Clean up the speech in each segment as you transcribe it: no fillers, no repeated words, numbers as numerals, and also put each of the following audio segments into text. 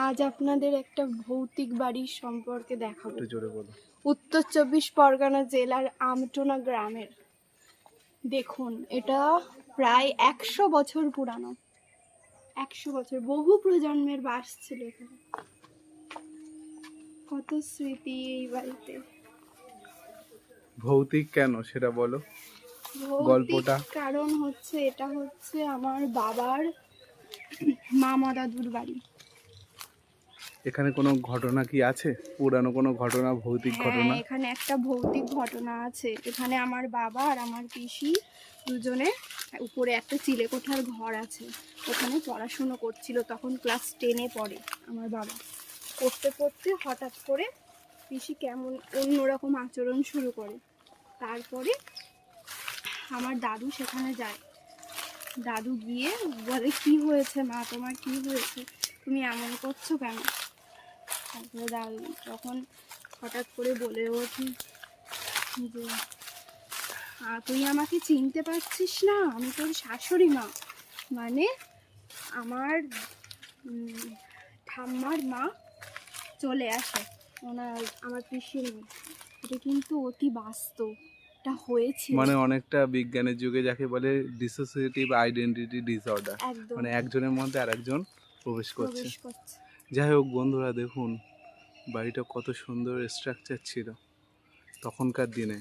আজ আপনাদের একটা ভৌতিক বাড়ির সম্পর্কে দেখাবো। একটু জোরে বলো। উত্তর 24 পরগনা জেলার আমটোনা গ্রামের। দেখুন, এটা প্রায় 100 বছর পুরানো। 100 বছর, বহু প্রজন্মের বাস ছিল এখানে। কত স্মৃতি এই বাড়িতে। ভৌতিক কেন সেটা বলো, গল্পটা। কারণ হচ্ছে, এটা হচ্ছে আমার বাবার মামা দাদুর বাড়ি। এখানে কোনো ঘটনা কি আছে, পুরানো কোনো ঘটনা, ভৌতিক ঘটনা? এখানে একটা ভৌতিক ঘটনা আছে। এখানে আমার বাবা আর আমার পিসি দুজনে উপরে একটা চিলেকোঠার ঘর আছে, ওখানে পড়াশুনো করছিল। তখন ক্লাস 10-এ পড়ে আমার বাবা। পড়তে পড়তে হঠাৎ করে পিসি কেমন অন্যরকম আচরণ শুরু করে। তারপরে আমার দাদু সেখানে যায়। দাদু গিয়ে বলে, কি হয়েছে মা, তোমার কি হয়েছে, তুমি এমন করছো কেন? তারপরে দাদু তখন হঠাৎ করে বলে ওঠে যে, তুই আমাকে চিনতে পারছিস না, আমি তোর শাশুড়ি মা। মানে আমার ঠাম্মার মা চলে আসে, আমার পিসির মেয়ে। এটা কিন্তু অতি বাস্তব, এটা হয়েছিল। মানে অনেকটা বিজ্ঞানের যুগে যাকে বলে ডিসোসিয়েটিভ আইডেন্টিটি ডিসঅর্ডার, মানে একজনের মধ্যে আরেকজন প্রবেশ করছে। যাই হোক বন্ধুরা, দেখুন বাড়িটা কত সুন্দর স্ট্রাকচার ছিল তখনকার দিনে।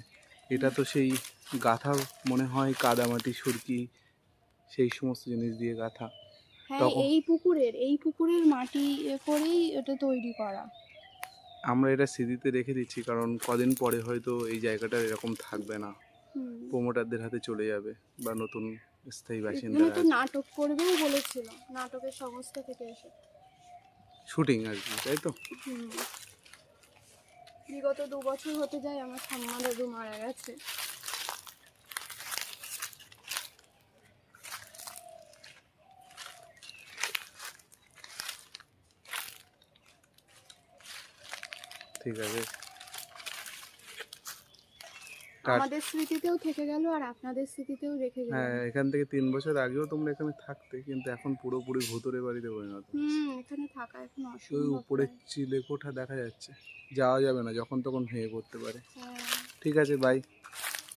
এটা তো সেই গাঁথা মনে হয় কাদামাটি, সুরকি, সেই সমস্ত জিনিস দিয়ে গাঁথা। হ্যাঁ, এই পুকুরের মাটি করেই এটা তৈরি করা। আমরা এটা স্মৃতিতে রেখে দিচ্ছি, কারণ কদিন পরে হয়তো এই জায়গাটা এরকম থাকবে না, প্রমোটারদের হাতে চলে যাবে বা নতুন স্থায়ী বাসিন্দা। তো নাটক করবেও বলেছিল, নাটকের সংস্থা থেকে এসে শুটিং আর কি, তাই তো। বিগত 2 বছর হতে যায় আমার ঠাম্মা দাদু মারা গেছে। ঠিক আছে, আমাদের স্মৃতিতেও থেকে গেল আর আপনাদের স্মৃতিতেও রেখে গেল। হ্যাঁ, এখান থেকে 3 বছর আগেও তোমরা এখানে থাকতে, কিন্তু এখন পুরোপুরি ভূতুরে বাড়িতে পরিণত। এখানে থাকা এখন ওই অসম্ভব। উপরে চিলেকোঠা দেখা যাচ্ছে, যাওয়া যাবে না, যখন তখন ভেঙে পড়তে পারে। ঠিক আছে, বাই।